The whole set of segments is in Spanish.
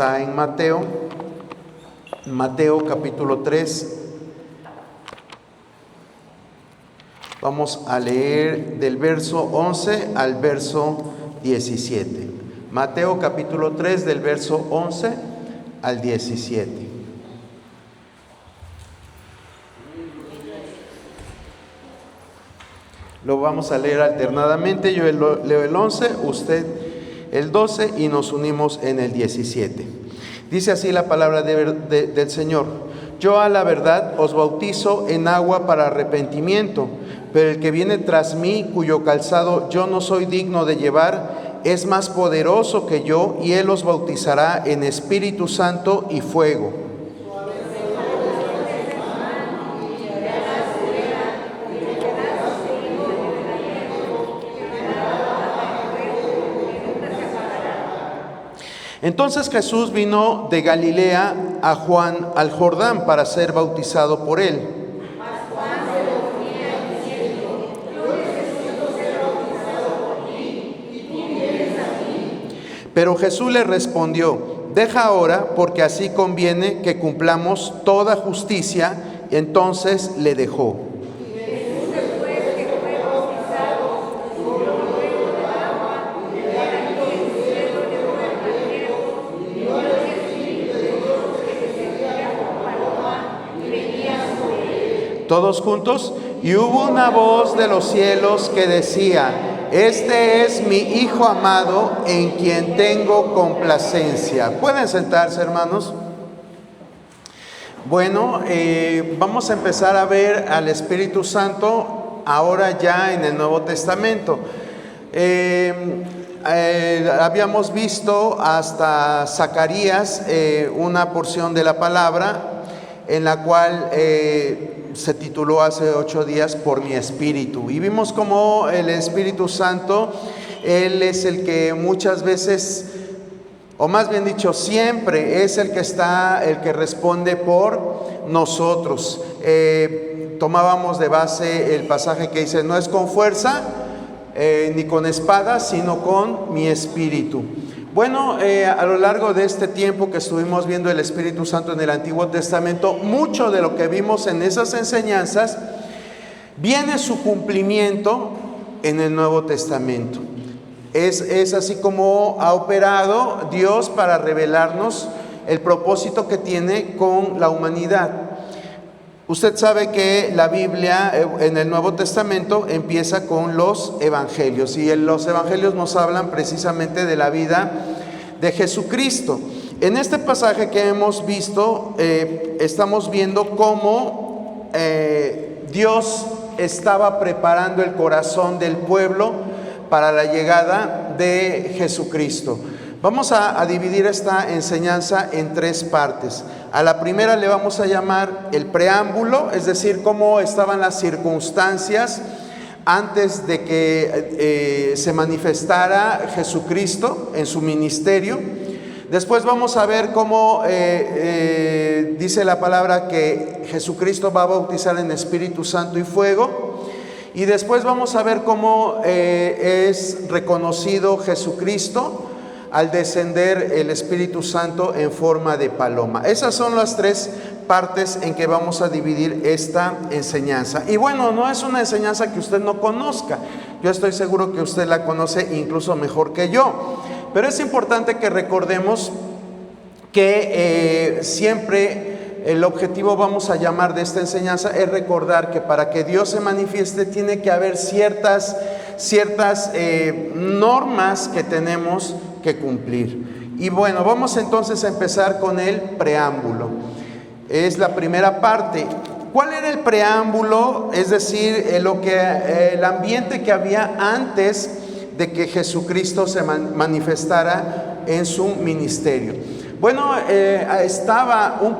está en Mateo capítulo 3. Vamos a leer del verso 11 al verso 17. Mateo capítulo 3 del verso 11 al 17. Lo vamos a leer alternadamente. Yo leo el 11, usted el 12 y nos unimos en el 17. Dice así la palabra del Señor: yo a la verdad os bautizo en agua para arrepentimiento, pero el que viene tras mí, cuyo calzado yo no soy digno de llevar, es más poderoso que yo, y él os bautizará en Espíritu Santo y fuego. Entonces Jesús vino de Galilea a Juan al Jordán para ser bautizado por él. Pero Jesús le respondió: deja ahora, porque así conviene que cumplamos toda justicia. Y entonces le dejó. Todos juntos. Y hubo una voz de los cielos que decía: este es mi Hijo amado, en quien tengo complacencia. ¿Pueden sentarse, hermanos? Bueno, vamos a empezar a ver al Espíritu Santo ahora ya en el Nuevo Testamento. Habíamos visto hasta Zacarías una porción de la palabra en la cual se tituló hace 8 días por mi Espíritu, y vimos cómo el Espíritu Santo, Él es el que muchas veces, o más bien dicho, siempre es el que responde por nosotros. Tomábamos de base el pasaje que dice: no es con fuerza ni con espada, sino con mi Espíritu. Bueno, a lo largo de este tiempo que estuvimos viendo el Espíritu Santo en el Antiguo Testamento, mucho de lo que vimos en esas enseñanzas viene su cumplimiento en el Nuevo Testamento. Es así como ha operado Dios para revelarnos el propósito que tiene con la humanidad. Usted sabe que la Biblia en el Nuevo Testamento empieza con los evangelios, y los evangelios nos hablan precisamente de la vida de Jesucristo. En este pasaje que hemos visto, estamos viendo cómo Dios estaba preparando el corazón del pueblo para la llegada de Jesucristo. Vamos a dividir esta enseñanza en 3 partes. A la primera le vamos a llamar el preámbulo, es decir, cómo estaban las circunstancias antes de que se manifestara Jesucristo en su ministerio. Después vamos a ver cómo dice la palabra que Jesucristo va a bautizar en Espíritu Santo y fuego. Y después vamos a ver cómo es reconocido Jesucristo al descender el Espíritu Santo en forma de paloma. Esas son las 3 partes en que vamos a dividir esta enseñanza. Y bueno, no es una enseñanza que usted no conozca. Yo estoy seguro que usted la conoce incluso mejor que yo. Pero es importante que recordemos que siempre el objetivo, vamos a llamar, de esta enseñanza es recordar que para que Dios se manifieste tiene que haber ciertas normas que tenemos que cumplir. Y bueno, vamos entonces a empezar con el preámbulo. Es la primera parte. ¿Cuál era el preámbulo? Es decir, el ambiente que había antes de que Jesucristo se manifestara en su ministerio. Bueno, estaba un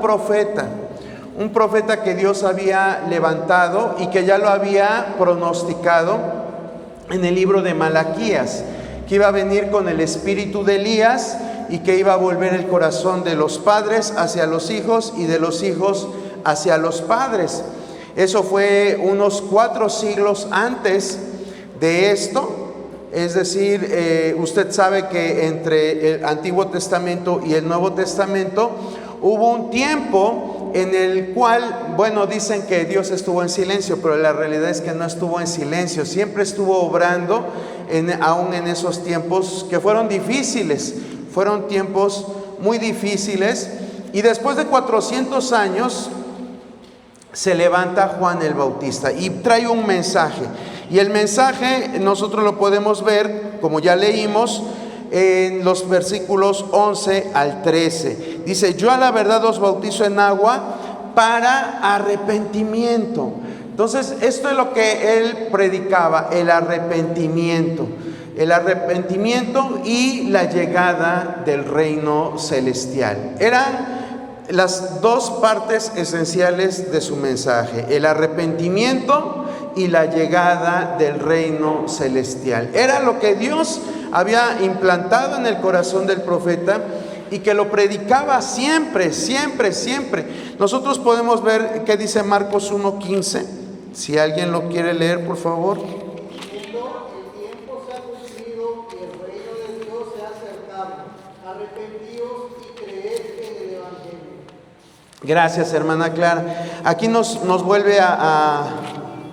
profeta que Dios había levantado y que ya lo había pronosticado en el libro de Malaquías, que iba a venir con el espíritu de Elías y que iba a volver el corazón de los padres hacia los hijos y de los hijos hacia los padres. Eso fue unos 4 siglos antes de esto, Es decir, usted sabe que entre el Antiguo Testamento y el Nuevo Testamento hubo un tiempo en el cual, bueno, dicen que Dios estuvo en silencio, pero la realidad es que no estuvo en silencio, siempre estuvo obrando, aún en esos tiempos que fueron difíciles, fueron tiempos muy difíciles. Y después de 400 años se levanta Juan el Bautista y trae un mensaje. Y el mensaje nosotros lo podemos ver, como ya leímos, en los versículos 11 al 13. Dice: yo a la verdad os bautizo en agua para arrepentimiento. Entonces, esto es lo que él predicaba, el arrepentimiento. El arrepentimiento y la llegada del reino celestial. Eran las dos partes esenciales de su mensaje: el arrepentimiento y la llegada del reino celestial. Era lo que Dios había implantado en el corazón del profeta y que lo predicaba siempre, siempre, siempre. Nosotros podemos ver qué dice Marcos 1:15. Si alguien lo quiere leer, por favor. Gracias, hermana Clara. Aquí nos vuelve a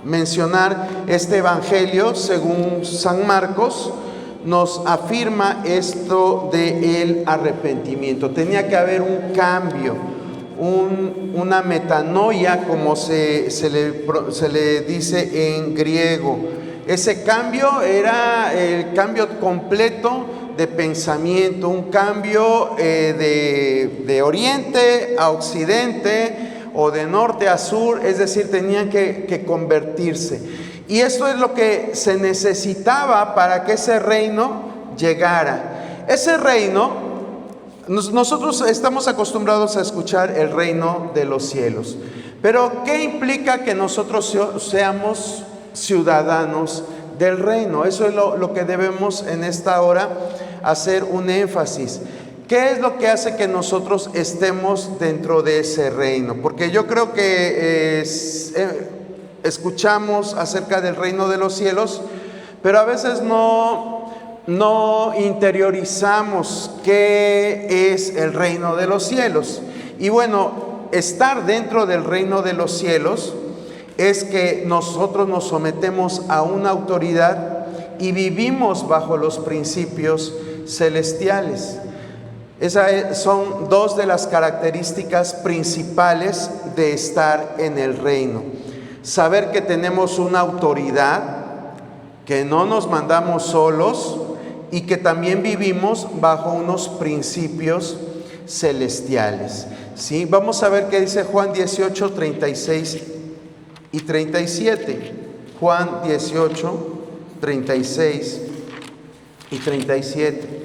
mencionar este evangelio según San Marcos. Nos afirma esto del arrepentimiento. Tenía que haber un cambio, una metanoia, como se le dice en griego. Ese cambio era el cambio completo de pensamiento, un cambio de oriente a occidente o de norte a sur, es decir, tenían que convertirse. Y esto es lo que se necesitaba para que ese reino llegara. Ese reino, nosotros estamos acostumbrados a escuchar el reino de los cielos, pero ¿qué implica que nosotros seamos ciudadanos del reino? Eso es lo que debemos en esta hora hacer un énfasis. ¿Qué es lo que hace que nosotros estemos dentro de ese reino? Porque yo creo que escuchamos acerca del reino de los cielos, pero a veces no interiorizamos qué es el reino de los cielos. Y bueno, estar dentro del reino de los cielos es que nosotros nos sometemos a una autoridad y vivimos bajo los principios celestiales. Esas son dos de las características principales de estar en el reino. Saber que tenemos una autoridad, que no nos mandamos solos y que también vivimos bajo unos principios celestiales. ¿Sí? Vamos a ver qué dice Juan 18, 36 y 37. Juan 18, 36 y 37.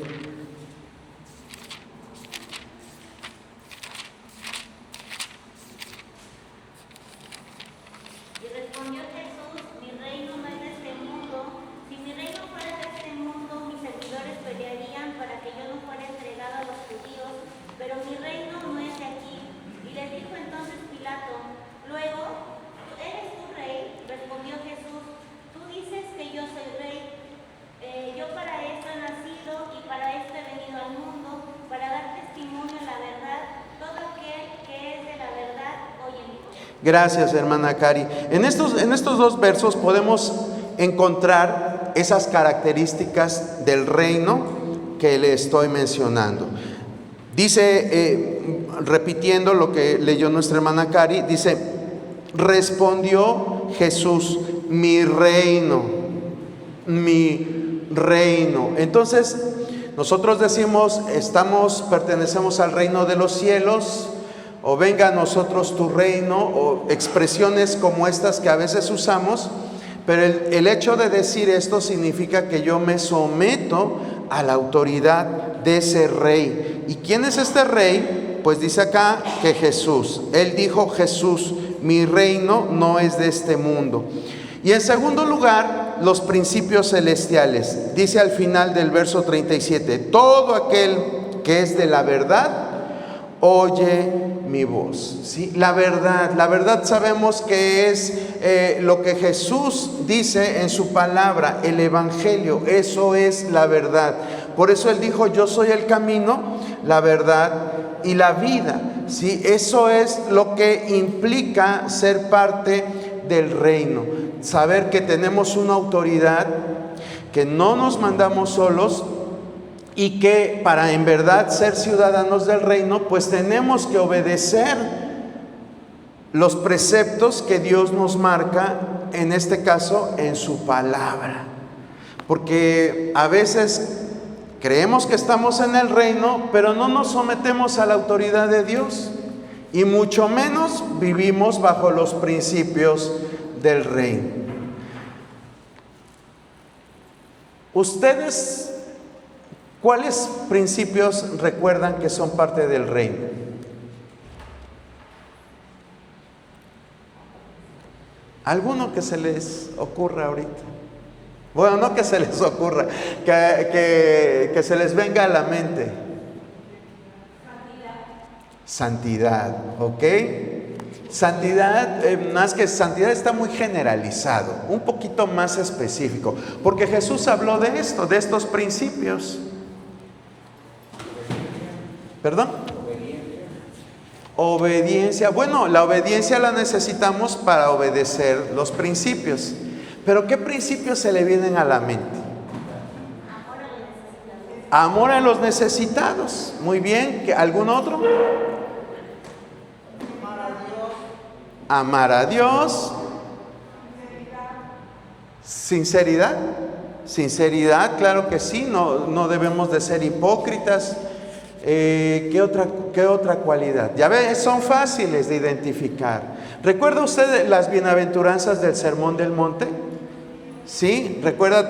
Gracias, hermana Cari. En estos dos versos podemos encontrar esas características del reino que le estoy mencionando. Dice, repitiendo lo que leyó nuestra hermana Cari, dice: respondió Jesús, mi reino, mi reino. Entonces, nosotros decimos, pertenecemos al reino de los cielos, o venga a nosotros tu reino, o expresiones como estas que a veces usamos, pero el hecho de decir esto significa que yo me someto a la autoridad de ese rey. ¿Y quién es este rey? Pues dice acá que Jesús. Él dijo: Jesús, mi reino no es de este mundo. Y en segundo lugar, los principios celestiales. Dice al final del verso 37, todo aquel que es de la verdad oye mi voz. ¿Sí? La verdad sabemos que es lo que Jesús dice en su palabra, el Evangelio, eso es la verdad. Por eso Él dijo, yo soy el camino, la verdad y la vida. ¿Sí? Eso es lo que implica ser parte del reino, saber que tenemos una autoridad, que no nos mandamos solos, y que para en verdad ser ciudadanos del reino, pues tenemos que obedecer los preceptos que Dios nos marca, en este caso en su palabra. Porque a veces creemos que estamos en el reino, pero no nos sometemos a la autoridad de Dios, y mucho menos vivimos bajo los principios del reino. Ustedes, ¿cuáles principios recuerdan que son parte del reino? ¿Alguno que se les ocurra ahorita? Bueno, no que se les ocurra, que se les venga a la mente. Santidad, ¿ok? Santidad, más que santidad está muy generalizado, un poquito más específico, porque Jesús habló de esto, de estos principios. ¿Perdón? Obediencia. Bueno, la obediencia la necesitamos para obedecer los principios. Pero ¿qué principios se le vienen a la mente? Amor a los necesitados. Muy bien. ¿Algún otro? Amar a Dios. Sinceridad. Sinceridad, claro que sí. No debemos de ser hipócritas. ¿Qué otra cualidad? Ya ve, son fáciles de identificar. ¿Recuerda usted las bienaventuranzas del Sermón del Monte? ¿Sí? ¿Recuerda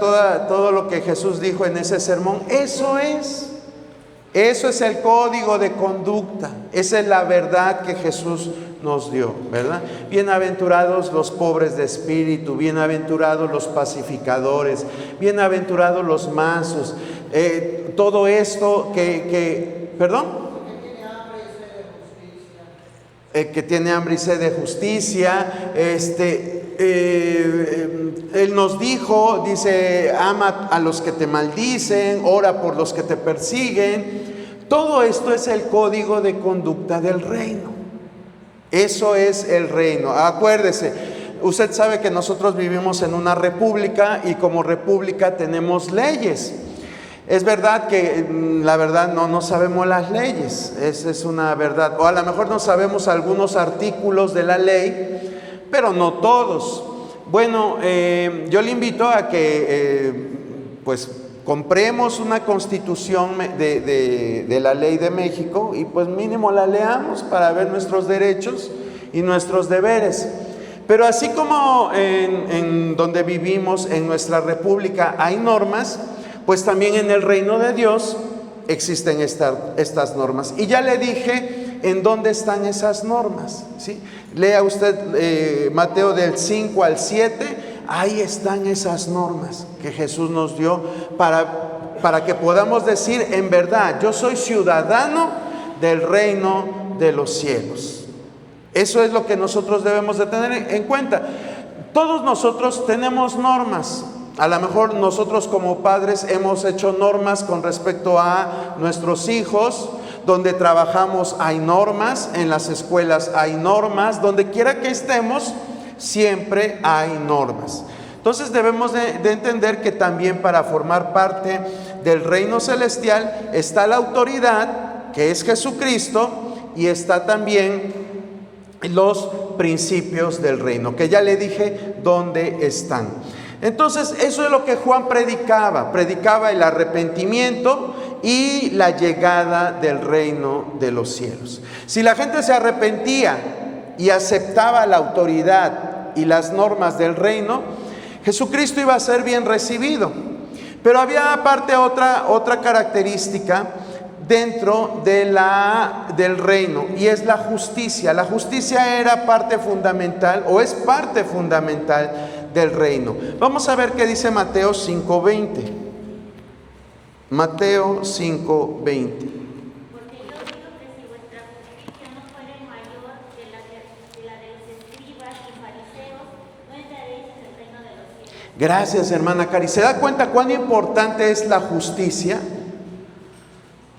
todo lo que Jesús dijo en ese sermón? Eso es el código de conducta. Esa es la verdad que Jesús nos dio, ¿verdad? Bienaventurados los pobres de espíritu, bienaventurados los pacificadores, bienaventurados los mansos. Todo esto ¿perdón? Que tiene hambre y sed de justicia. Él nos dijo, dice, ama a los que te maldicen, ora por los que te persiguen. Todo esto es el código de conducta del reino. Eso es el reino. Acuérdese, usted sabe que nosotros vivimos en una república, y como república tenemos leyes. Es verdad que la verdad no sabemos las leyes, esa es una verdad, o a lo mejor no sabemos algunos artículos de la ley, pero no todos. Bueno, yo le invito a que pues compremos una constitución de la ley de México, y pues mínimo la leamos para ver nuestros derechos y nuestros deberes. Pero así como en donde vivimos, en nuestra república, hay normas, pues también en el reino de Dios existen estas normas. Y ya le dije en dónde están esas normas, ¿sí? Lea usted Mateo del 5 al 7, ahí están esas normas que Jesús nos dio para que podamos decir en verdad, yo soy ciudadano del reino de los cielos. Eso es lo que nosotros debemos de tener en cuenta. Todos nosotros tenemos normas. A lo mejor nosotros como padres hemos hecho normas con respecto a nuestros hijos. Donde trabajamos hay normas, en las escuelas hay normas, donde quiera que estemos siempre hay normas. Entonces debemos de entender que también para formar parte del reino celestial está la autoridad, que es Jesucristo, y está también los principios del reino, que ya le dije dónde están. Entonces eso es lo que Juan predicaba el arrepentimiento y la llegada del reino de los cielos. Si la gente se arrepentía y aceptaba la autoridad y las normas del reino, Jesucristo iba a ser bien recibido. Pero había aparte otra característica dentro del reino, y es la justicia. La justicia era parte fundamental, o es parte fundamental del reino. Vamos a ver qué dice Mateo 5:20. Mateo 5:20. Gracias, hermana Cari. ¿Se da cuenta cuán importante es la justicia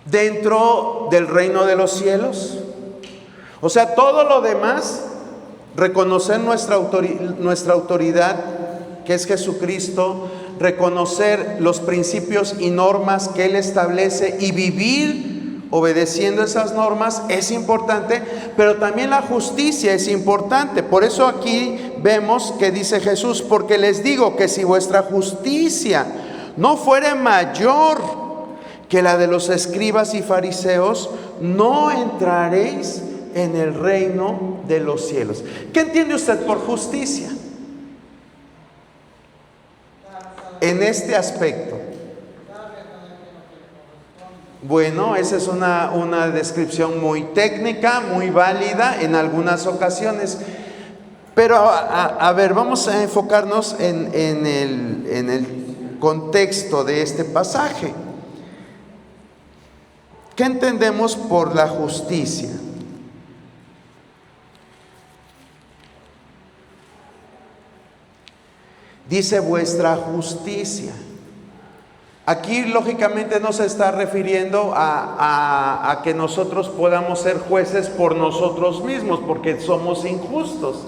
dentro del reino de los cielos? O sea, todo lo demás, reconocer nuestra autoridad, que es Jesucristo, reconocer los principios y normas que Él establece y vivir obedeciendo esas normas es importante, pero también la justicia es importante. Por eso aquí vemos que dice Jesús: porque les digo que si vuestra justicia no fuere mayor que la de los escribas y fariseos, no entraréis en el reino de los cielos. ¿Qué entiende usted por justicia en este aspecto? Bueno, esa es una descripción muy técnica, muy válida en algunas ocasiones. Pero a ver, vamos a enfocarnos en el contexto de este pasaje. ¿Qué entendemos por la justicia? Dice vuestra justicia. Aquí lógicamente no se está refiriendo a que nosotros podamos ser jueces por nosotros mismos, porque somos injustos.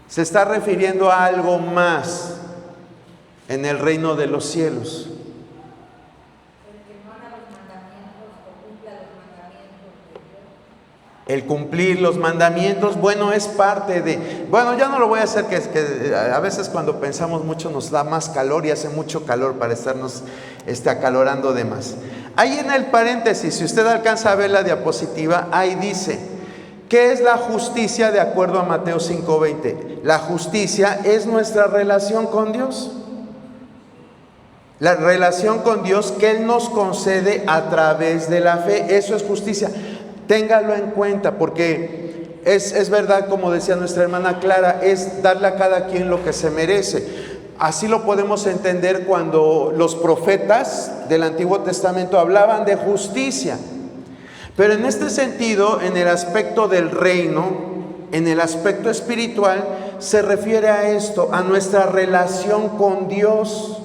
Se está refiriendo a algo más en el reino de los cielos. El cumplir los mandamientos, bueno, es parte de... Bueno, ya no lo voy a hacer, que a veces cuando pensamos mucho nos da más calor y hace mucho calor para estarnos acalorando de más. Ahí en el paréntesis, si usted alcanza a ver la diapositiva, ahí dice: ¿qué es la justicia de acuerdo a Mateo 5:20? La justicia es nuestra relación con Dios. La relación con Dios que Él nos concede a través de la fe. Eso es justicia. Téngalo en cuenta, porque es verdad, como decía nuestra hermana Clara, es darle a cada quien lo que se merece. Así lo podemos entender cuando los profetas del Antiguo Testamento hablaban de justicia. Pero en este sentido, en el aspecto del reino, en el aspecto espiritual, se refiere a esto, a nuestra relación con Dios,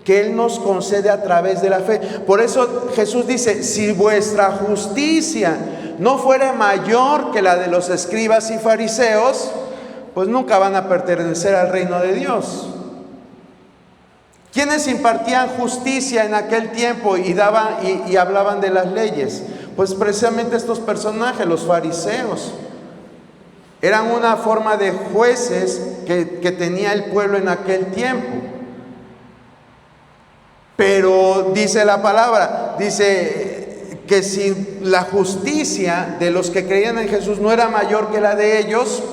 que Él nos concede a través de la fe. Por eso Jesús dice: si vuestra justicia no fuera mayor que la de los escribas y fariseos, pues nunca van a pertenecer al reino de Dios. ¿Quiénes impartían justicia en aquel tiempo y hablaban de las leyes? Pues precisamente estos personajes, los fariseos. Eran una forma de jueces que tenía el pueblo en aquel tiempo. Pero dice la palabra, dice que si la justicia de los que creían en Jesús no era mayor que la de ellos,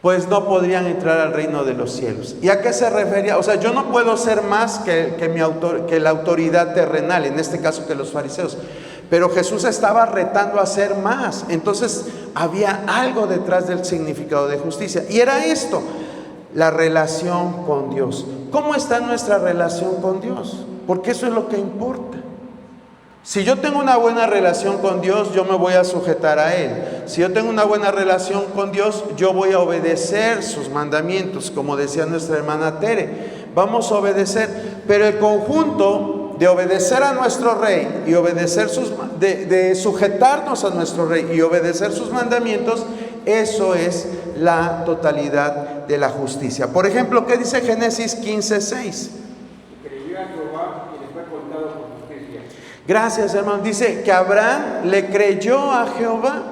pues no podrían entrar al reino de los cielos. ¿Y a qué se refería? O sea, yo no puedo ser más que la autoridad terrenal, en este caso que los fariseos. Pero Jesús estaba retando a ser más. Entonces había algo detrás del significado de justicia. Y era esto: la relación con Dios. ¿Cómo está nuestra relación con Dios? Porque eso es lo que importa. Si yo tengo una buena relación con Dios, yo me voy a sujetar a Él. Si yo tengo una buena relación con Dios, yo voy a obedecer sus mandamientos, como decía nuestra hermana Tere. Vamos a obedecer, pero el conjunto de obedecer a nuestro Rey y obedecer de sujetarnos a nuestro Rey y obedecer sus mandamientos, eso es la totalidad de la justicia. Por ejemplo, ¿qué dice Génesis 15:6? Creyó a Jehová y le fue contado por justicia. Gracias, hermano. Dice que Abraham le creyó a Jehová.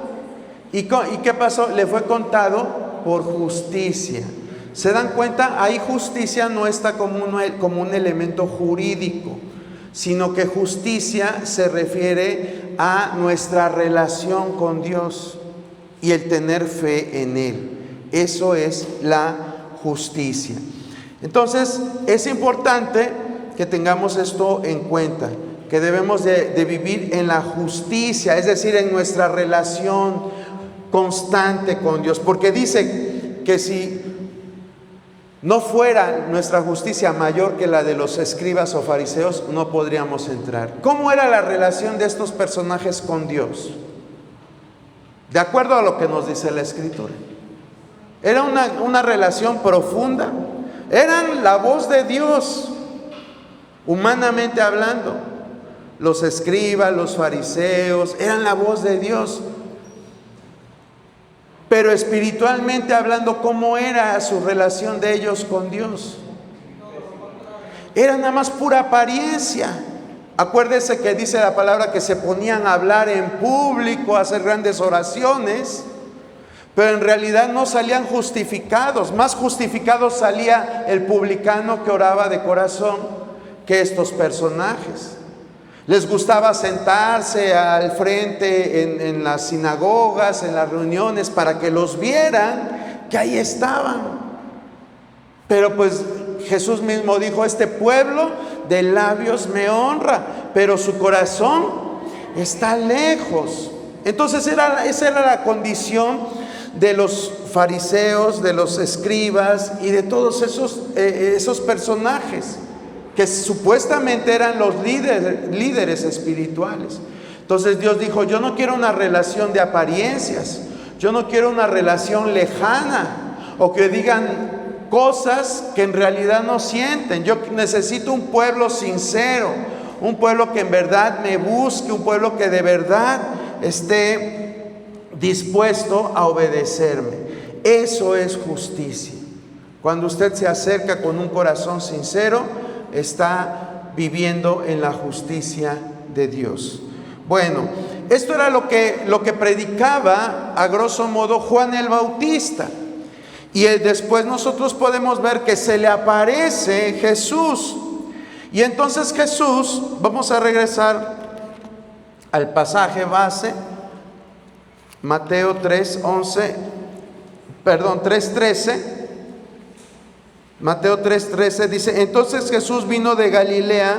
¿Y qué pasó? Le fue contado por justicia. ¿Se dan cuenta? Ahí justicia no está como un elemento jurídico, sino que justicia se refiere a nuestra relación con Dios y el tener fe en Él. Eso es la justicia. Entonces, es importante que tengamos esto en cuenta, que debemos de vivir en la justicia, es decir, en nuestra relación constante con Dios, porque dice que si no fuera nuestra justicia mayor que la de los escribas o fariseos, no podríamos entrar. ¿Cómo era la relación de estos personajes con Dios? De acuerdo a lo que nos dice la Escritura. Era una relación profunda, Eran la voz de Dios, humanamente hablando. Los escribas, los fariseos, eran la voz de Dios. Pero espiritualmente hablando, ¿cómo era su relación de ellos con Dios? Era nada más pura apariencia. Acuérdese que dice la palabra que se ponían a hablar en público, a hacer grandes oraciones, pero en realidad no salían justificados. Más justificados salía el publicano que oraba de corazón que estos personajes. Les gustaba sentarse al frente en las sinagogas, en las reuniones, para que los vieran que ahí estaban. Pero pues Jesús mismo dijo: este pueblo de labios me honra, pero su corazón está lejos. Entonces esa era la condición de los fariseos, de los escribas y de todos esos personajes que supuestamente eran los líderes espirituales. Entonces Dios dijo: yo no quiero una relación de apariencias, yo no quiero una relación lejana, o que digan cosas que en realidad no sienten. Yo necesito un pueblo sincero, un pueblo que en verdad me busque, un pueblo que de verdad esté dispuesto a obedecerme. Eso es justicia. Cuando usted se acerca con un corazón sincero, está viviendo en la justicia de Dios. Bueno, esto era lo que predicaba a grosso modo Juan el Bautista. Y después nosotros podemos ver que se le aparece Jesús. Y entonces Jesús, vamos a regresar al pasaje base, Mateo 3:13. Mateo 3:13 dice: entonces Jesús vino de Galilea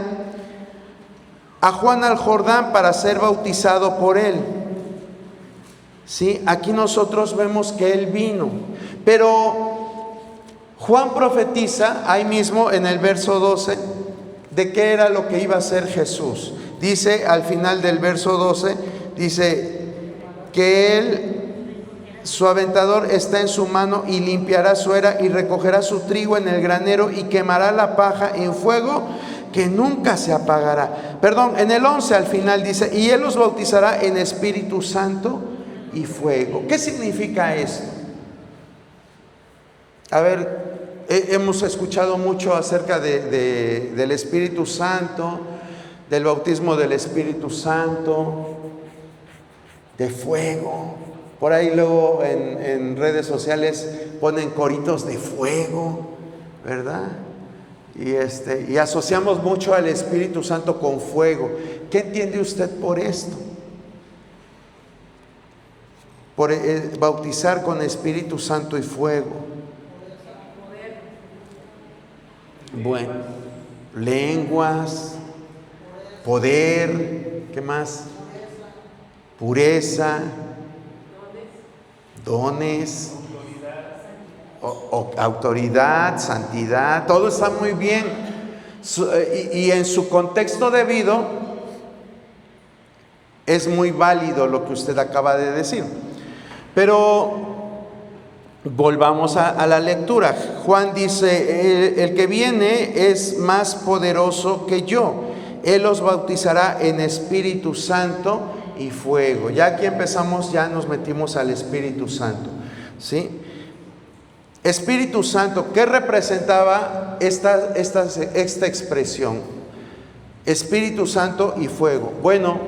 a Juan al Jordán para ser bautizado por él. ¿Sí? Aquí nosotros vemos que él vino. Pero Juan profetiza ahí mismo en el verso 12 de qué era lo que iba a hacer Jesús. Dice al final del verso 12, dice que su aventador está en su mano y limpiará su era y recogerá su trigo en el granero y quemará la paja en fuego que nunca se apagará. Perdón, en el 11 al final dice: y él los bautizará en Espíritu Santo y fuego. ¿Qué significa esto? A ver, hemos escuchado mucho acerca del Espíritu Santo, del bautismo del Espíritu Santo, de fuego. Por ahí luego en redes sociales ponen coritos de fuego, ¿verdad? Y asociamos mucho al Espíritu Santo con fuego. ¿Qué entiende usted por esto? Por bautizar con Espíritu Santo y fuego. Bueno, lenguas, poder, ¿qué más? Pureza, dones, autoridad, santidad, todo está muy bien. Y en su contexto debido es muy válido lo que usted acaba de decir. Pero volvamos a la lectura. Juan dice: el que viene es más poderoso que yo. Él los bautizará en Espíritu Santo y fuego. Ya aquí empezamos, ya nos metimos al Espíritu Santo, ¿sí? Espíritu Santo, ¿qué representaba esta expresión? Espíritu Santo y fuego. Bueno,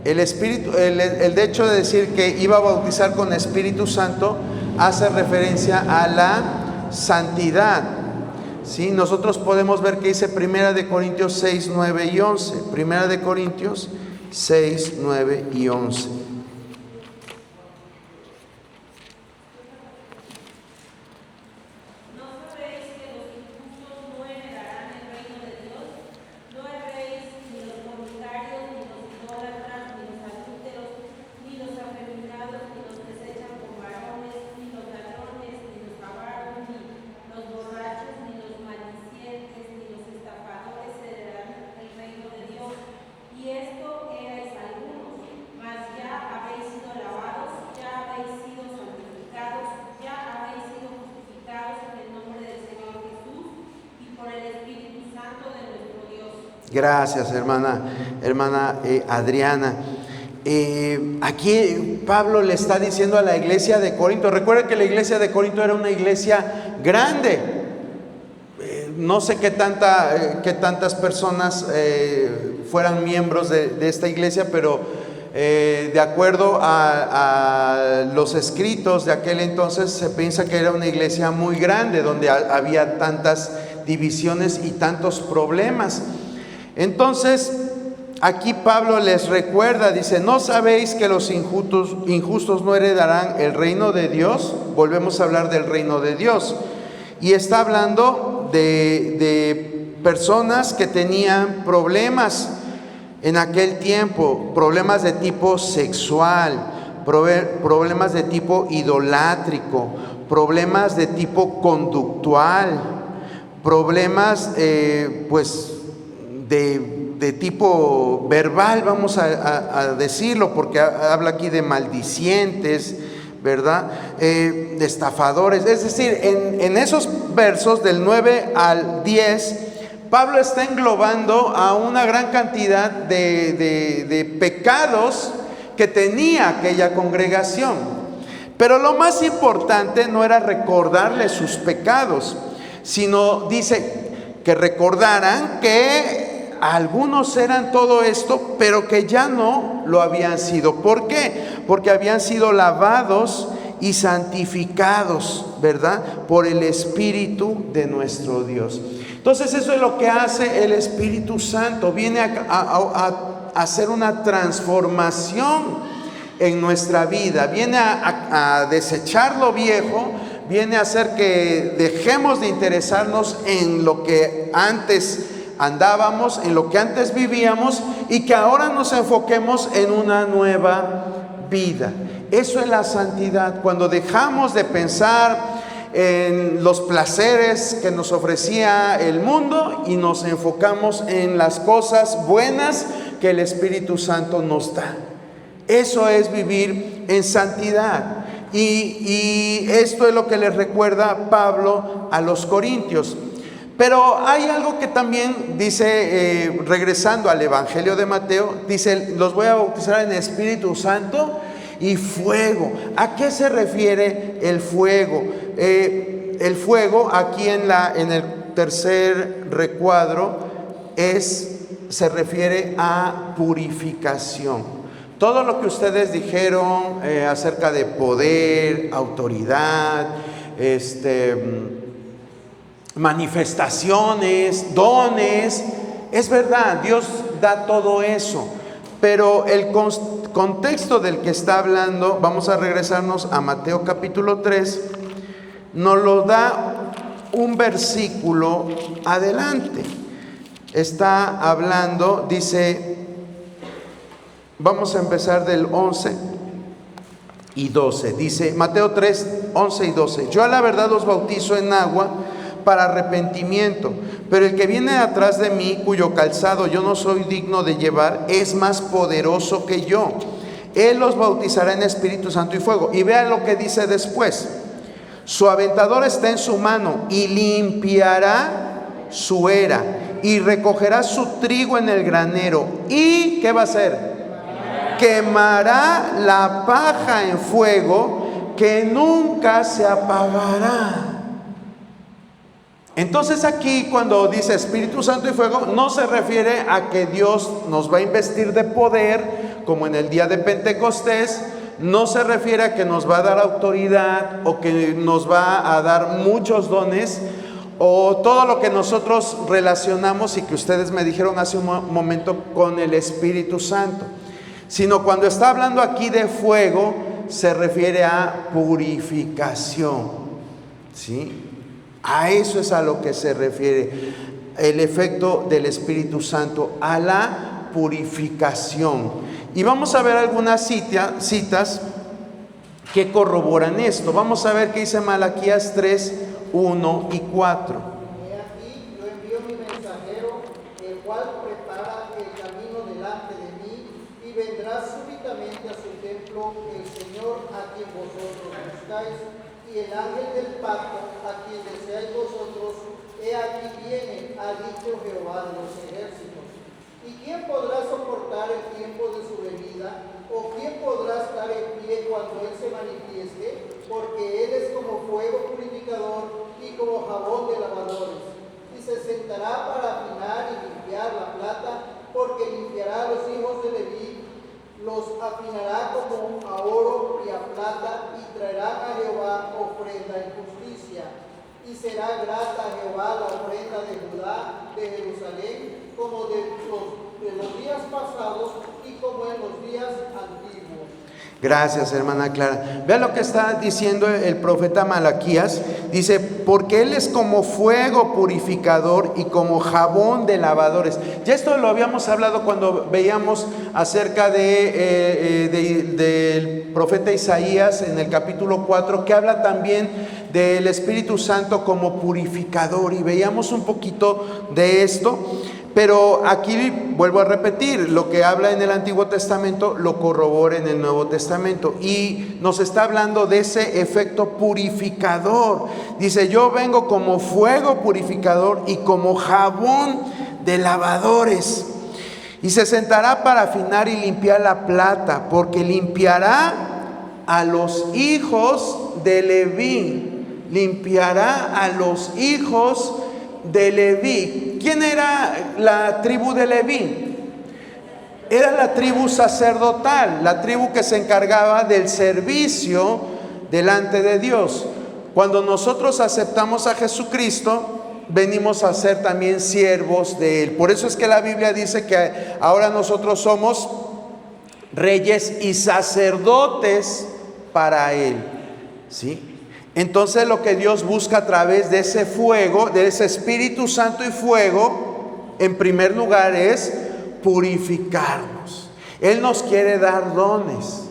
el hecho de decir que iba a bautizar con Espíritu Santo hace referencia a la santidad, ¿sí? Nosotros podemos ver que dice 1 Corintios 6, 9 y 11. 1 Corintios 6, 9 y 11. Y esto erais algunos, mas ya Gracias, hermana Adriana. Aquí Pablo le está diciendo a la iglesia de Corinto. Recuerden que la iglesia de Corinto era una iglesia grande. No sé qué tantas personas fueran miembros de esta iglesia, pero de acuerdo a los escritos de aquel entonces, se piensa que era una iglesia muy grande, donde había tantas divisiones y tantos problemas. Entonces, aquí Pablo les recuerda, dice: ¿no sabéis que los injustos no heredarán el reino de Dios? Volvemos a hablar del reino de Dios. Y está hablando de personas que tenían problemas en aquel tiempo, problemas de tipo sexual, problemas de tipo idolátrico, problemas de tipo conductual, problemas pues de tipo verbal, vamos a decirlo, porque habla aquí de maldicientes, ¿verdad? De estafadores. Es decir, en esos versos del 9 al 10, Pablo está englobando a una gran cantidad de pecados que tenía aquella congregación. Pero lo más importante no era recordarles sus pecados, sino dice que recordaran que algunos eran todo esto, pero que ya no lo habían sido. ¿Por qué? Porque habían sido lavados y santificados, ¿verdad? Por el Espíritu de nuestro Dios. Entonces eso es lo que hace el Espíritu Santo. Viene a hacer una transformación en nuestra vida. Viene a desechar lo viejo. Viene a hacer que dejemos de interesarnos en lo que antes andábamos, en lo que antes vivíamos, y que ahora nos enfoquemos en una nueva vida. Eso es la santidad. Cuando dejamos de pensar en los placeres que nos ofrecía el mundo y nos enfocamos en las cosas buenas que el Espíritu Santo nos da. Eso es vivir en santidad. Y esto es lo que les recuerda Pablo a los corintios. Pero hay algo que también dice, regresando al Evangelio de Mateo, dice: los voy a bautizar en Espíritu Santo y fuego. ¿A qué se refiere el fuego? El fuego aquí en el tercer recuadro se refiere a purificación. Todo lo que ustedes dijeron acerca de poder, autoridad, manifestaciones, dones, es verdad, Dios da todo eso, pero el contexto del que está hablando, vamos a regresarnos a Mateo capítulo 3, nos lo da un versículo adelante. Está hablando, dice, vamos a empezar del 11 y 12, dice Mateo 3, 11 y 12: yo a la verdad os bautizo en agua para arrepentimiento, pero el que viene atrás de mí, cuyo calzado yo no soy digno de llevar, es más poderoso que yo. Él los bautizará en Espíritu Santo y fuego. Y vean lo que dice después: su aventador está en su mano y limpiará su era y recogerá su trigo en el granero. ¿Y qué va a hacer? Quemará la paja en fuego que nunca se apagará. Entonces aquí cuando dice Espíritu Santo y fuego, no se refiere a que Dios nos va a investir de poder como en el día de Pentecostés. No se refiere a que nos va a dar autoridad o que nos va a dar muchos dones o todo lo que nosotros relacionamos y que ustedes me dijeron hace un momento con el Espíritu Santo. Sino cuando está hablando aquí de fuego, se refiere a purificación, ¿sí? A eso es a lo que se refiere el efecto del Espíritu Santo, a la purificación. Y vamos a ver algunas citas que corroboran esto. Vamos a ver qué dice Malaquías 3, 1 y 4. He aquí, yo envío mi mensajero, el cual prepara el camino delante de mí, y vendrá súbitamente a su templo el Señor a quien vosotros buscáis, y el ángel del pacto a quien deseáis vosotros. He aquí viene, ha dicho Jehová de los ejércitos. ¿Y quién podrá soportar el tiempo de su venida? ¿O quién podrá estar en pie cuando Él se manifieste? Porque Él es como fuego purificador y como jabón de lavadores. Y se sentará para afinar y limpiar la plata, porque limpiará a los hijos de Leví, los afinará como a oro y a plata, y traerán a Jehová ofrenda en justicia. Y será grata a Jehová la ofrenda de Judá, de Jerusalén, como de los días pasados y como en los días antiguos. Gracias, hermana Clara. Vea lo que está diciendo el profeta Malaquías. Dice, porque Él es como fuego purificador y como jabón de lavadores. Ya esto lo habíamos hablado cuando veíamos acerca del profeta Isaías en el capítulo 4, que habla también del Espíritu Santo como purificador, y veíamos un poquito de esto. Pero aquí vuelvo a repetir, lo que habla en el Antiguo Testamento lo corrobora en el Nuevo Testamento, y nos está hablando de ese efecto purificador. Dice, yo vengo como fuego purificador y como jabón de lavadores. Y se sentará para afinar y limpiar la plata, porque limpiará a los hijos de Leví. Limpiará a los hijos de Leví. ¿Quién era la tribu de Leví? Era la tribu sacerdotal, la tribu que se encargaba del servicio delante de Dios. Cuando nosotros aceptamos a Jesucristo, venimos a ser también siervos de Él. Por eso es que la Biblia dice que ahora nosotros somos reyes y sacerdotes para Él, ¿sí? Entonces lo que Dios busca a través de ese fuego, de ese Espíritu Santo y fuego, en primer lugar es purificarnos. Él nos quiere dar dones.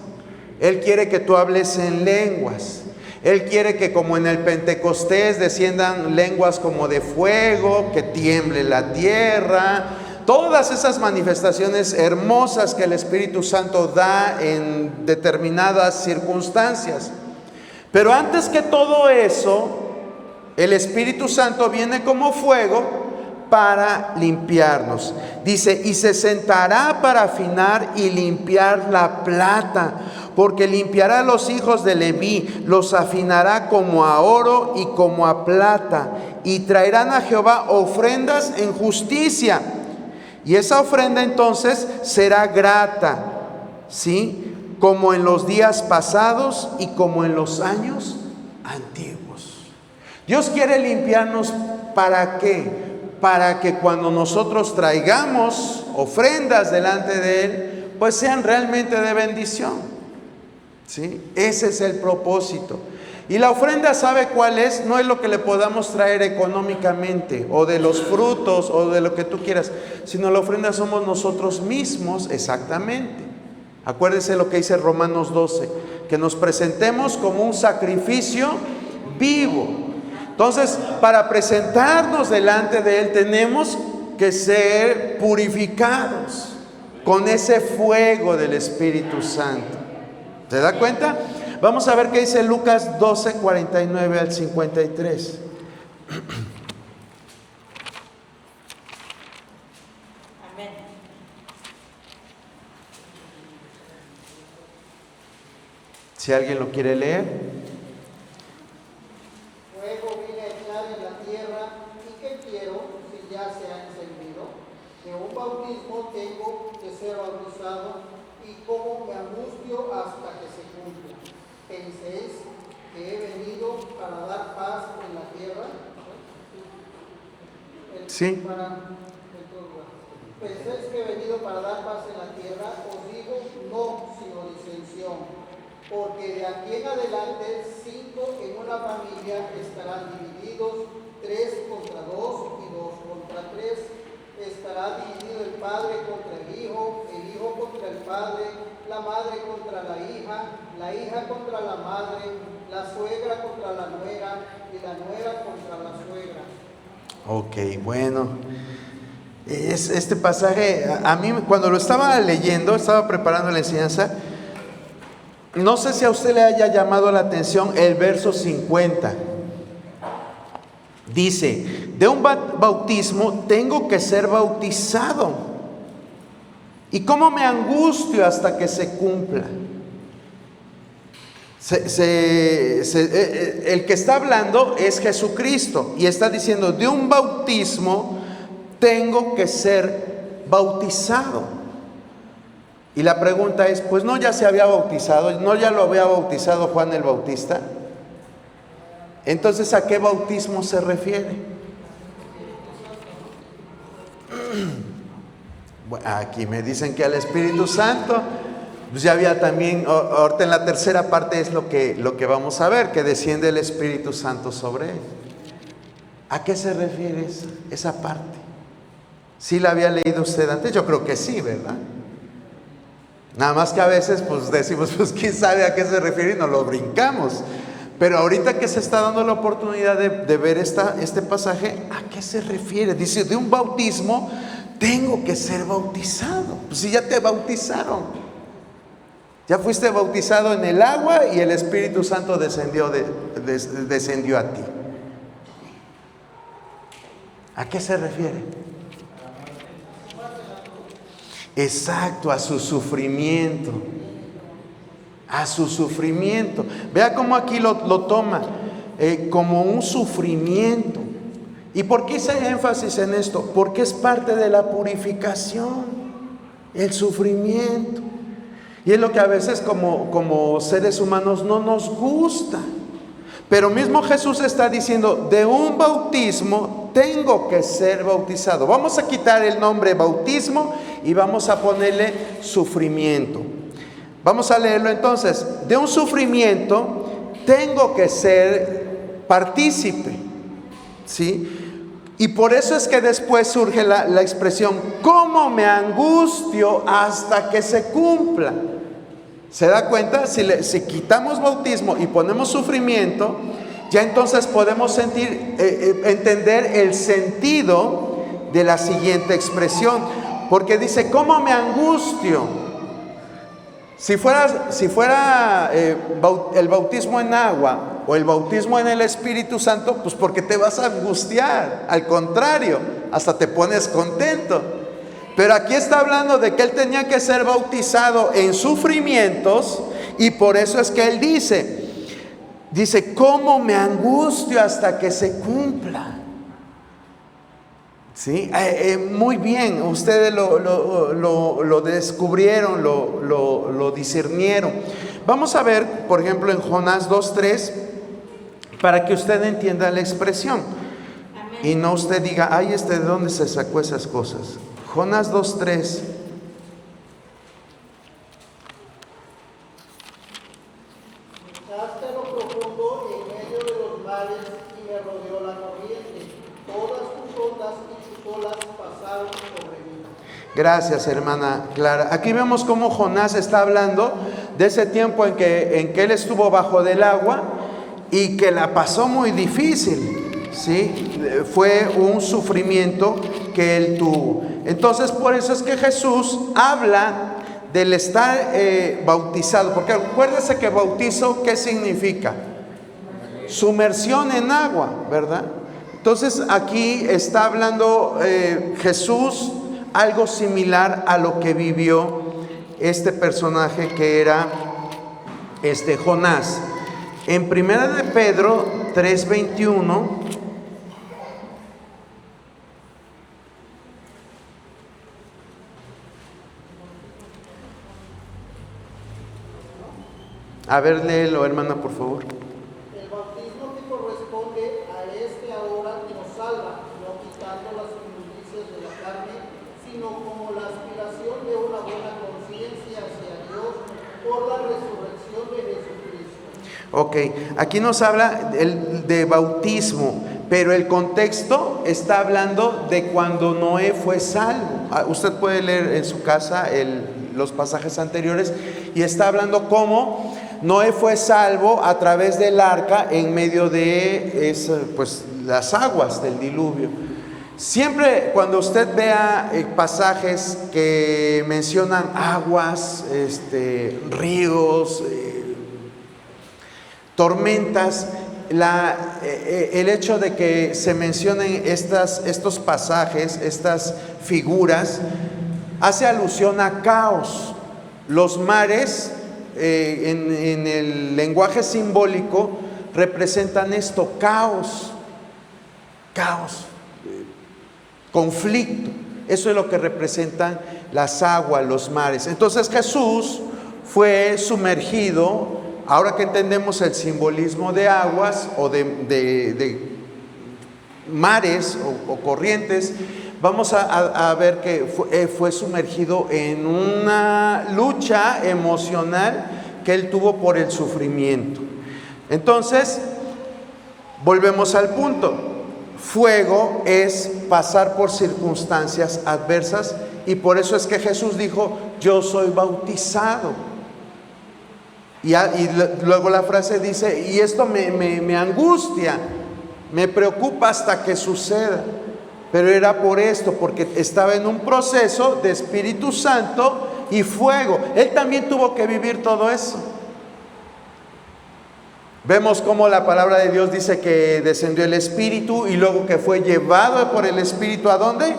Él quiere que tú hables en lenguas. Él quiere que, como en el Pentecostés, desciendan lenguas como de fuego, que tiemble la tierra. Todas esas manifestaciones hermosas que el Espíritu Santo da en determinadas circunstancias. Pero antes que todo eso, el Espíritu Santo viene como fuego para limpiarnos. Dice, y se sentará para afinar y limpiar la plata, porque limpiará a los hijos de Leví, los afinará como a oro y como a plata, y traerán a Jehová ofrendas en justicia. Y esa ofrenda entonces será grata, ¿sí?, como en los días pasados y como en los años antiguos. Dios quiere limpiarnos, ¿para qué? Para que cuando nosotros traigamos ofrendas delante de Él, pues sean realmente de bendición, ¿sí? Ese es el propósito. Y la ofrenda, ¿sabe cuál es? No es lo que le podamos traer económicamente, o de los frutos, o de lo que tú quieras, sino la ofrenda somos nosotros mismos, exactamente. Acuérdense lo que dice Romanos 12, que nos presentemos como un sacrificio vivo. Entonces, para presentarnos delante de Él tenemos que ser purificados con ese fuego del Espíritu Santo. ¿Se da cuenta? Vamos a ver qué dice Lucas 12, 49 al 53. Si alguien lo quiere leer. Fuego vine a echar en la tierra, ¿y qué quiero si ya se ha encendido? De un bautismo tengo que ser bautizado, y cómo me angustio hasta que se cumpla. ¿Penséis que he venido para dar paz en la tierra? Sí. ¿Penséis que he venido para dar paz en la tierra? Os digo, no, sino disensión. Porque de aquí en adelante 5 en una familia estarán divididos, 3 contra 2 y 2 contra 3. Estará dividido el padre contra el hijo contra el padre, la madre contra la hija contra la madre, la suegra contra la nuera y la nuera contra la suegra. Ok, bueno. Este pasaje, a mí cuando lo estaba leyendo, estaba preparando la enseñanza, no sé si a usted le haya llamado la atención el verso 50. Dice, de un bautismo tengo que ser bautizado. ¿Y cómo me angustio hasta que se cumpla? El que está hablando es Jesucristo y está diciendo, de un bautismo tengo que ser bautizado. Y la pregunta es, pues no ya se había bautizado, no ya lo había bautizado Juan el Bautista. Entonces, ¿a qué bautismo se refiere? Bueno, aquí me dicen que al Espíritu Santo. Pues ya había también, ahorita en la tercera parte es lo que vamos a ver, que desciende el Espíritu Santo sobre él. ¿A qué se refiere esa parte? ¿Sí la había leído usted antes? Yo creo que sí, ¿verdad? Nada más que a veces pues decimos, pues quién sabe a qué se refiere y nos lo brincamos. Pero ahorita que se está dando la oportunidad de ver este pasaje, ¿a qué se refiere? Dice, de un bautismo tengo que ser bautizado. Pues si ya te bautizaron. Ya fuiste bautizado en el agua y el Espíritu Santo descendió a ti. ¿A qué se refiere? Exacto, a su sufrimiento. A su sufrimiento. Vea cómo aquí lo toma como un sufrimiento. ¿Y por qué hice énfasis en esto? Porque es parte de la purificación, el sufrimiento. Y es lo que a veces como seres humanos no nos gusta. Pero mismo Jesús está diciendo, de un bautismo tengo que ser bautizado. Vamos a quitar el nombre bautismo y vamos a ponerle sufrimiento. Vamos a leerlo entonces. De un sufrimiento tengo que ser partícipe. ¿Sí? Y por eso es que después surge la expresión, ¿cómo me angustio hasta que se cumpla? ¿Se da cuenta? Si quitamos bautismo y ponemos sufrimiento, ya entonces podemos entender el sentido de la siguiente expresión. Porque dice, ¿cómo me angustio? Si fuera el bautismo en agua o el bautismo en el Espíritu Santo, pues porque te vas a angustiar. Al contrario, hasta te pones contento. Pero aquí está hablando de que él tenía que ser bautizado en sufrimientos y por eso es que él dice, ¿cómo me angustio hasta que se cumpla? ¿Sí? Muy bien, ustedes lo descubrieron, lo discernieron. Vamos a ver, por ejemplo, en Jonás 2:3, para que usted entienda la expresión. Amén. Y no usted diga, ay, ¿de dónde se sacó esas cosas? Jonás 2:3. Echaste a lo profundo en medio de los mares y me rodeó la corriente. Todas tus ondas y tus olas pasaron sobre mí. Gracias, hermana Clara. Aquí vemos cómo Jonás está hablando de ese tiempo en que él estuvo bajo del agua y que la pasó muy difícil. ¿Sí? Fue un sufrimiento que él tuvo. Entonces, por eso es que Jesús habla del estar bautizado. Porque acuérdese que bautizo, ¿qué significa? Sumersión en agua, ¿verdad? Entonces, aquí está hablando Jesús algo similar a lo que vivió este personaje que era Jonás. En 1 de Pedro 3:21 a ver, léelo, hermana, por favor. El bautismo que corresponde a este ahora nos salva, no quitando las inmundicias de la carne, sino como la aspiración de una buena conciencia hacia Dios por la resurrección de Jesucristo. Ok, aquí nos habla de bautismo, pero el contexto está hablando de cuando Noé fue salvo. Usted puede leer en su casa los pasajes anteriores y está hablando cómo Noé fue salvo a través del arca en medio de las aguas del diluvio. Siempre cuando usted vea pasajes que mencionan aguas, ríos, tormentas, el hecho de que se mencionen estos pasajes, estas figuras, hace alusión a caos. Los mares, en el lenguaje simbólico, representan esto: caos, conflicto. Eso es lo que representan las aguas, los mares. Entonces Jesús fue sumergido. Ahora que entendemos el simbolismo de aguas o de mares o corrientes, vamos a ver que fue sumergido en una lucha emocional que él tuvo por el sufrimiento. Entonces, volvemos al punto. Fuego es pasar por circunstancias adversas, y por eso es que Jesús dijo: yo soy bautizado. Y luego la frase dice: y esto me angustia, me preocupa hasta que suceda. Pero era por esto, porque estaba en un proceso de Espíritu Santo y fuego. Él también tuvo que vivir todo eso. Vemos cómo la palabra de Dios dice que descendió el Espíritu y luego que fue llevado por el Espíritu. ¿A dónde?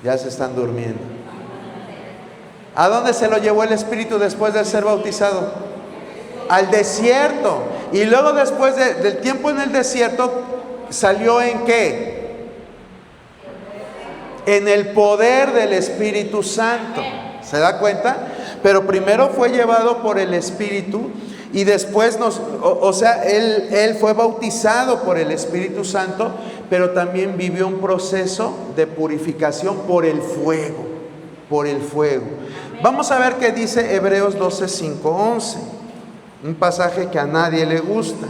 Ya se están durmiendo. ¿A dónde se lo llevó el Espíritu después de ser bautizado? Al desierto. Y luego, después del tiempo en el desierto, ¿salió en qué? En el poder del Espíritu Santo. ¿Se da cuenta? Pero primero fue llevado por el Espíritu y después él fue bautizado por el Espíritu Santo, pero también vivió un proceso de purificación por el fuego. Vamos a ver qué dice Hebreos 12, 5, 11. Un pasaje que a nadie le gusta.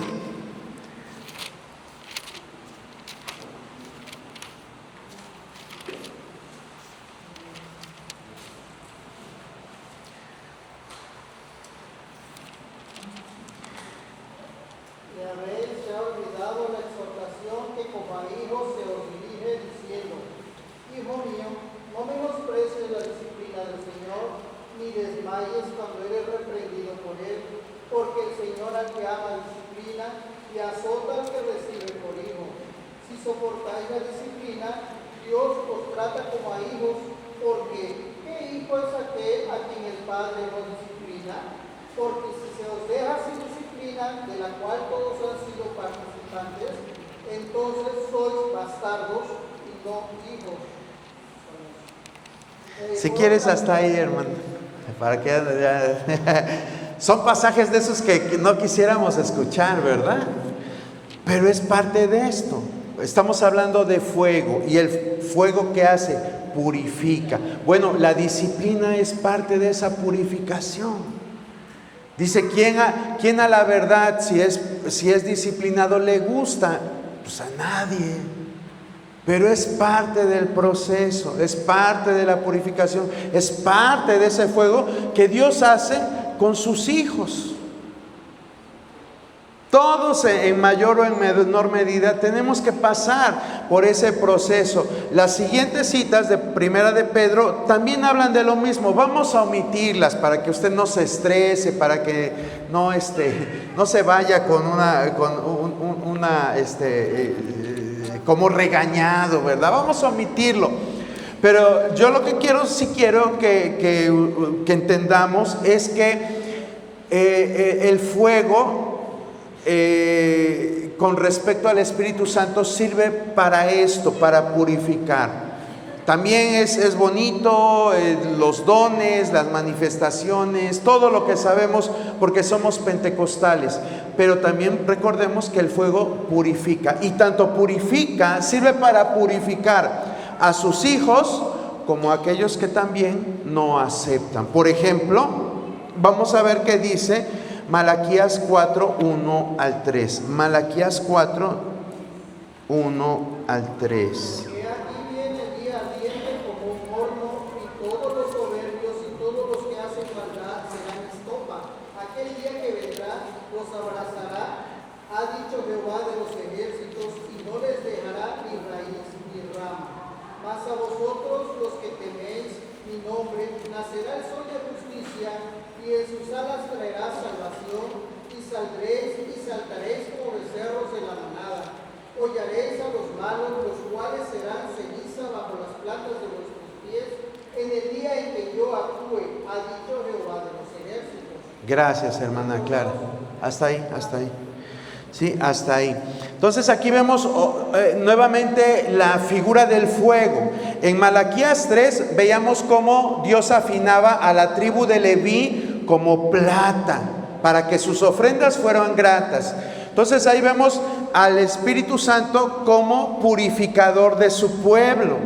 Si quieres hasta ahí, hermano, para que son pasajes de esos que no quisiéramos escuchar, ¿verdad? Pero es parte de esto. Estamos hablando de fuego, y el fuego, ¿qué hace? Purifica. Bueno, la disciplina es parte de esa purificación. Dice: ¿quién a la verdad, si es disciplinado, le gusta? Pues a nadie. Pero es parte del proceso, es parte de la purificación, es parte de ese fuego que Dios hace con sus hijos. Todos, en mayor o en menor medida, tenemos que pasar por ese proceso. Las siguientes citas de Primera de Pedro también hablan de lo mismo. Vamos a omitirlas para que usted no se estrese, para que no se vaya como regañado, ¿verdad? Vamos a omitirlo. Pero yo lo que quiero que entendamos es que el fuego, con respecto al Espíritu Santo, sirve para esto, para purificar. También es bonito los dones, las manifestaciones, todo lo que sabemos porque somos pentecostales. Pero también recordemos que el fuego purifica, y tanto purifica, sirve para purificar a sus hijos como a aquellos que también no aceptan. Por ejemplo, vamos a ver qué dice Malaquías 4, 1 al 3. Malaquías 4, 1 al 3. A vosotros los que teméis mi nombre, nacerá el sol de justicia, y en sus alas traerá salvación, y saldréis y saltaréis como becerros de la manada. Hollaréis a los malos, los cuales serán ceniza bajo las plantas de vuestros pies en el día en que yo actúe, ha dicho Jehová de los ejércitos. Gracias, hermana Clara. Hasta ahí. Sí, hasta ahí. Entonces aquí vemos nuevamente la figura del fuego. En Malaquías 3 veíamos cómo Dios afinaba a la tribu de Leví como plata para que sus ofrendas fueran gratas. Entonces ahí vemos al Espíritu Santo como purificador de su pueblo.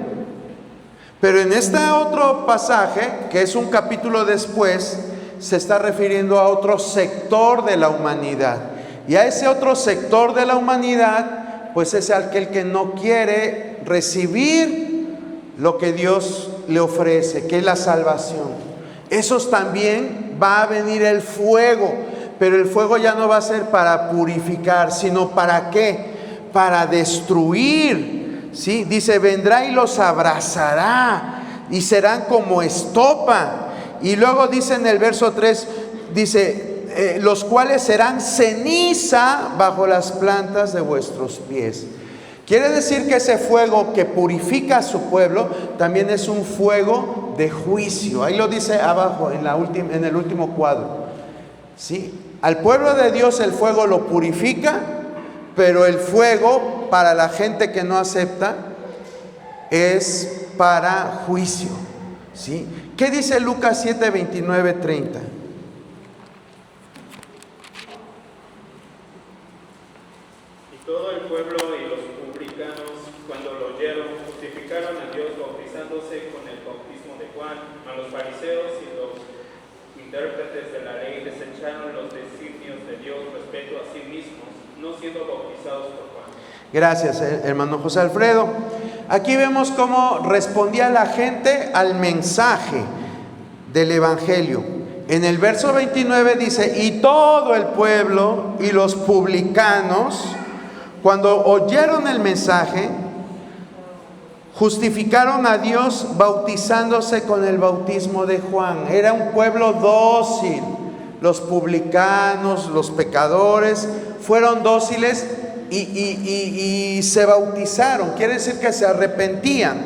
Pero en este otro pasaje, que es un capítulo después, se está refiriendo a otro sector de la humanidad. Y a ese otro sector de la humanidad, pues es aquel que no quiere recibir lo que Dios le ofrece, que es la salvación. Esos también va a venir el fuego, pero el fuego ya no va a ser para purificar, sino ¿para qué? Para destruir, ¿sí? Dice, vendrá y los abrazará y serán como estopa. Y luego dice en el verso 3, dice, los cuales serán ceniza bajo las plantas de vuestros pies. Quiere decir que ese fuego que purifica a su pueblo también es un fuego de juicio. Ahí lo dice abajo en el último cuadro. ¿Sí? Al pueblo de Dios el fuego lo purifica, pero el fuego para la gente que no acepta es para juicio. ¿Sí? ¿Qué dice Lucas 7, 29, 30? Todo el pueblo y los publicanos, cuando lo oyeron, justificaron a Dios bautizándose con el bautismo de Juan. A los fariseos y los intérpretes de la ley desecharon los designios de Dios respecto a sí mismos, no siendo bautizados por Juan. Gracias, hermano José Alfredo. Aquí vemos cómo respondía la gente al mensaje del Evangelio. En el verso 29 dice, y todo el pueblo y los publicanos, cuando oyeron el mensaje, justificaron a Dios bautizándose con el bautismo de Juan. Era un pueblo dócil. Los publicanos, los pecadores, fueron dóciles y se bautizaron. Quiere decir que se arrepentían.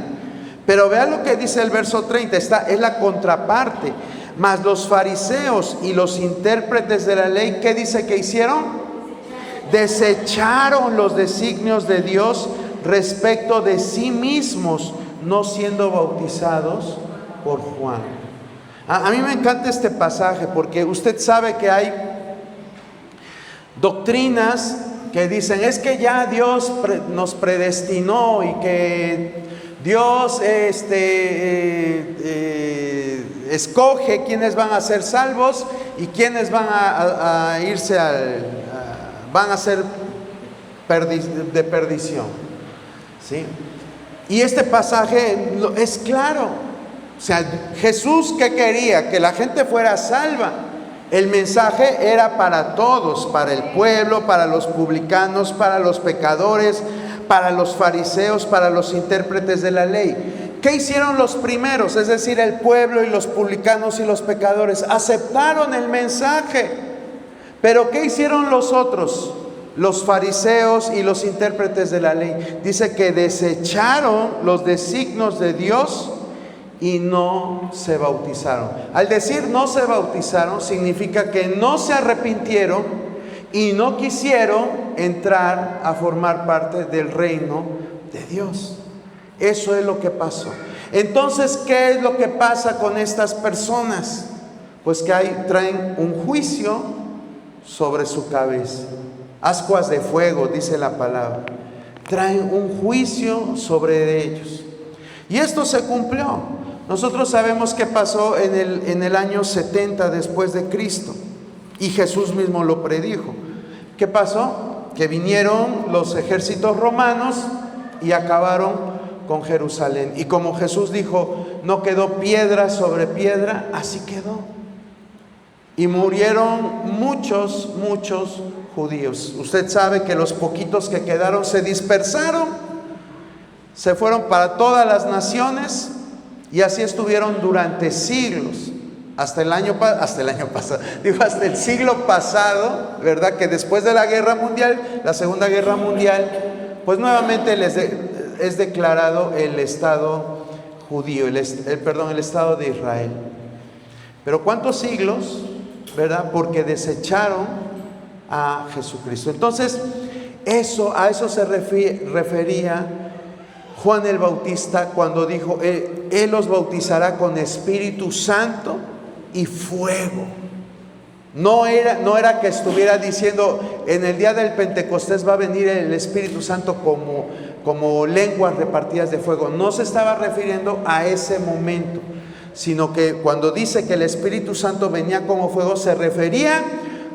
Pero vean lo que dice el verso 30, es la contraparte. Mas los fariseos y los intérpretes de la ley, ¿qué dice que hicieron? Desecharon los designios de Dios respecto de sí mismos, no siendo bautizados por Juan. A mí me encanta este pasaje porque usted sabe que hay doctrinas que dicen, es que ya Dios nos predestinó y que Dios escoge quiénes van a ser salvos y quiénes van a irse van a ser de perdición. ¿Sí? Y este pasaje es claro. O sea, Jesús, ¿qué quería? Que la gente fuera salva. El mensaje era para todos, para el pueblo, para los publicanos, para los pecadores, para los fariseos, para los intérpretes de la ley. ¿Qué hicieron los primeros? Es decir, el pueblo y los publicanos y los pecadores aceptaron el mensaje. Pero ¿qué hicieron los otros? Los fariseos y los intérpretes de la ley. Dice que desecharon los designios de Dios y no se bautizaron. Al decir no se bautizaron, significa que no se arrepintieron y no quisieron entrar a formar parte del reino de Dios. Eso es lo que pasó. Entonces, ¿qué es lo que pasa con estas personas? Pues que traen un juicio sobre su cabeza. Ascuas de fuego, dice la palabra. Traen un juicio sobre ellos. Y esto se cumplió. Nosotros sabemos qué pasó en el año 70 después de Cristo. Y Jesús mismo lo predijo. ¿Qué pasó? Que vinieron los ejércitos romanos y acabaron con Jerusalén. Y como Jesús dijo, no quedó piedra sobre piedra, así quedó. Y murieron muchos judíos. Usted sabe que los poquitos que quedaron se dispersaron, se fueron para todas las naciones y así estuvieron durante siglos. Hasta el siglo pasado, ¿verdad? Que después de la guerra mundial, la Segunda Guerra Mundial, pues nuevamente es declarado el Estado judío, el Estado de Israel. Pero ¿cuántos siglos? ¿Verdad? Porque desecharon a Jesucristo. Entonces, a eso se refería Juan el Bautista cuando dijo, Él los bautizará con Espíritu Santo y fuego. No era que estuviera diciendo, en el día del Pentecostés va a venir el Espíritu Santo como lenguas repartidas de fuego. No se estaba refiriendo a ese momento, sino que cuando dice que el Espíritu Santo venía como fuego, se refería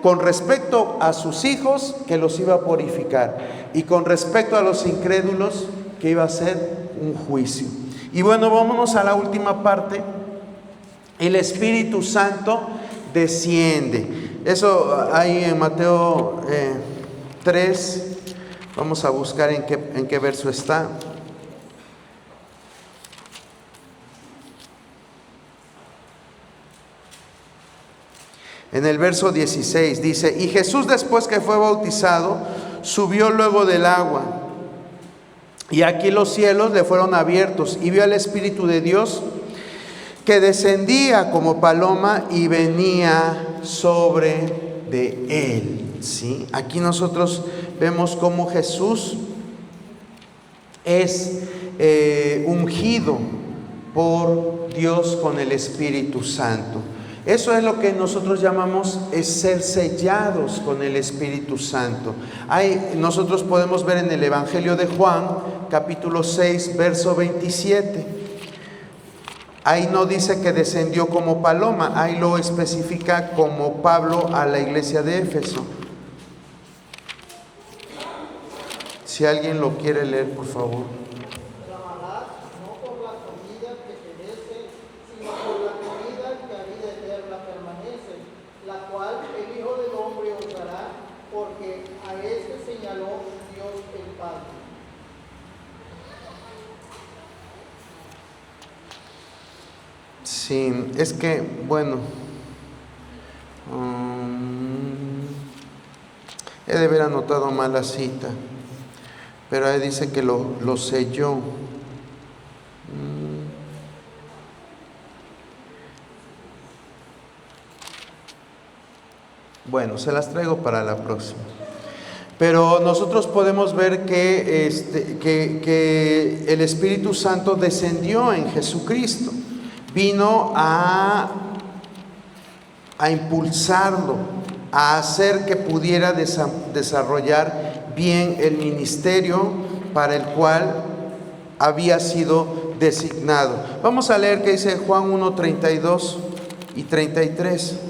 con respecto a sus hijos, que los iba a purificar, y con respecto a los incrédulos, que iba a ser un juicio. Y bueno, vámonos a la última parte. El Espíritu Santo desciende. Eso hay en Mateo 3. Vamos a buscar en qué verso está. En el verso 16 dice: y Jesús, después que fue bautizado, subió luego del agua. Y aquí los cielos le fueron abiertos, y vio al Espíritu de Dios que descendía como paloma y venía sobre de él. ¿Sí? Aquí nosotros vemos cómo Jesús es ungido por Dios con el Espíritu Santo. Eso es lo que nosotros llamamos ser sellados con el Espíritu Santo. Nosotros podemos ver en el Evangelio de Juan, capítulo 6, verso 27. Ahí no dice que descendió como paloma, ahí lo especifica como Pablo a la iglesia de Éfeso. Si alguien lo quiere leer, por favor. Trabajar no por la comida que perece, sino por la comida que a vida eterna permanece, la cual el Hijo del Hombre os dará, porque a este señaló Dios el Padre. Sí, es que, bueno, he de haber anotado mal la cita, pero ahí dice que lo selló. Bueno, se las traigo para la próxima. Pero nosotros podemos ver que el Espíritu Santo descendió en Jesucristo. Vino a impulsarlo, a hacer que pudiera desarrollar bien el ministerio para el cual había sido designado. Vamos a leer qué dice Juan 1, 32 y 33.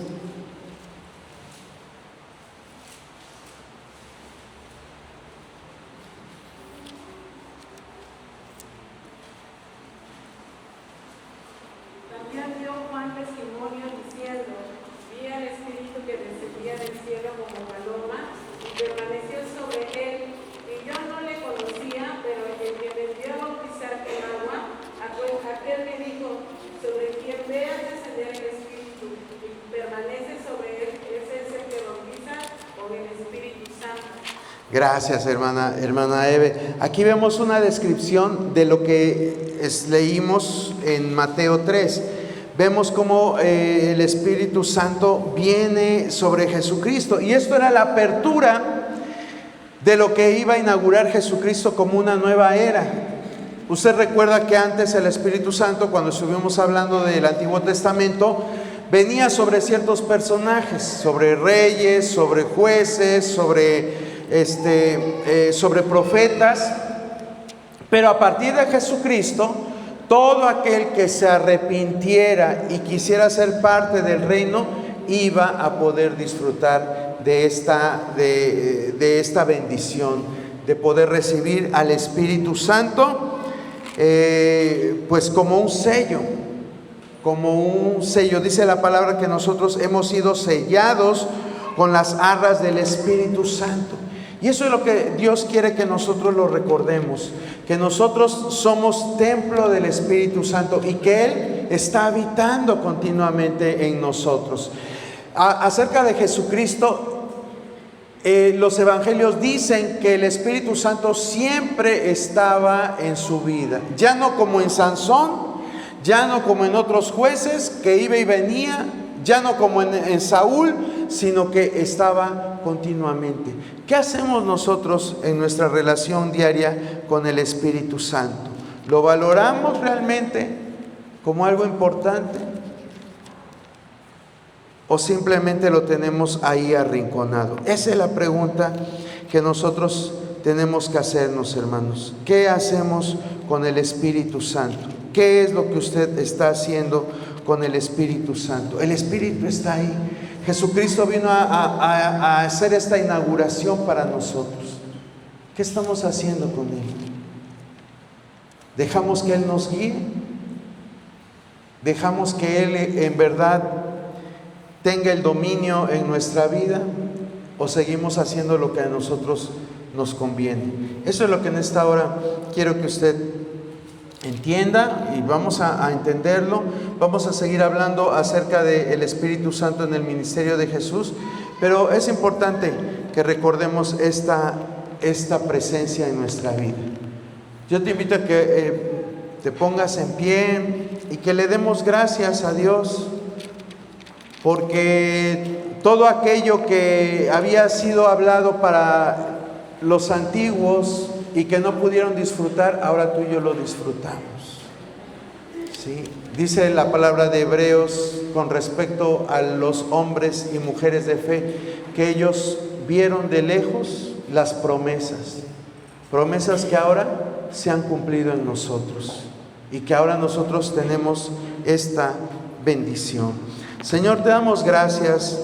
Gracias, hermana Eve. Aquí vemos una descripción de lo que leímos en Mateo 3. Vemos cómo el Espíritu Santo viene sobre Jesucristo. Y esto era la apertura de lo que iba a inaugurar Jesucristo como una nueva era. Usted recuerda que antes el Espíritu Santo, cuando estuvimos hablando del Antiguo Testamento, venía sobre ciertos personajes, sobre reyes, sobre jueces, sobre profetas, pero a partir de Jesucristo, todo aquel que se arrepintiera y quisiera ser parte del reino, iba a poder disfrutar de esta bendición, de poder recibir al Espíritu Santo, pues como un sello. Dice la palabra que nosotros hemos sido sellados con las arras del Espíritu Santo. Y eso es lo que Dios quiere que nosotros lo recordemos, que nosotros somos templo del Espíritu Santo y que Él está habitando continuamente en nosotros. Acerca de Jesucristo, los evangelios dicen que el Espíritu Santo siempre estaba en su vida, ya no como en Sansón, Ya no como en otros jueces, que iba y venía, ya no como en Saúl, sino que estaba continuamente. ¿Qué hacemos nosotros en nuestra relación diaria con el Espíritu Santo? ¿Lo valoramos realmente como algo importante? ¿O simplemente lo tenemos ahí arrinconado? Esa es la pregunta que nosotros tenemos que hacernos, hermanos. ¿Qué hacemos con el Espíritu Santo? ¿Qué es lo que usted está haciendo con el Espíritu Santo? El Espíritu está ahí. Jesucristo vino a hacer esta inauguración para nosotros. ¿Qué estamos haciendo con Él? ¿Dejamos que Él nos guíe? ¿Dejamos que Él en verdad tenga el dominio en nuestra vida? ¿O seguimos haciendo lo que a nosotros nos conviene? Eso es lo que en esta hora quiero que usted entienda, y vamos a entenderlo. Vamos a seguir hablando acerca del Espíritu Santo en el ministerio de Jesús, pero es importante que recordemos esta presencia en nuestra vida. Yo te invito a que te pongas en pie y que le demos gracias a Dios, porque todo aquello que había sido hablado para los antiguos y que no pudieron disfrutar, ahora tú y yo lo disfrutamos. ¿Sí? Dice la palabra de Hebreos con respecto a los hombres y mujeres de fe, que ellos vieron de lejos las promesas que ahora se han cumplido en nosotros, y que ahora nosotros tenemos esta bendición. Señor, te damos gracias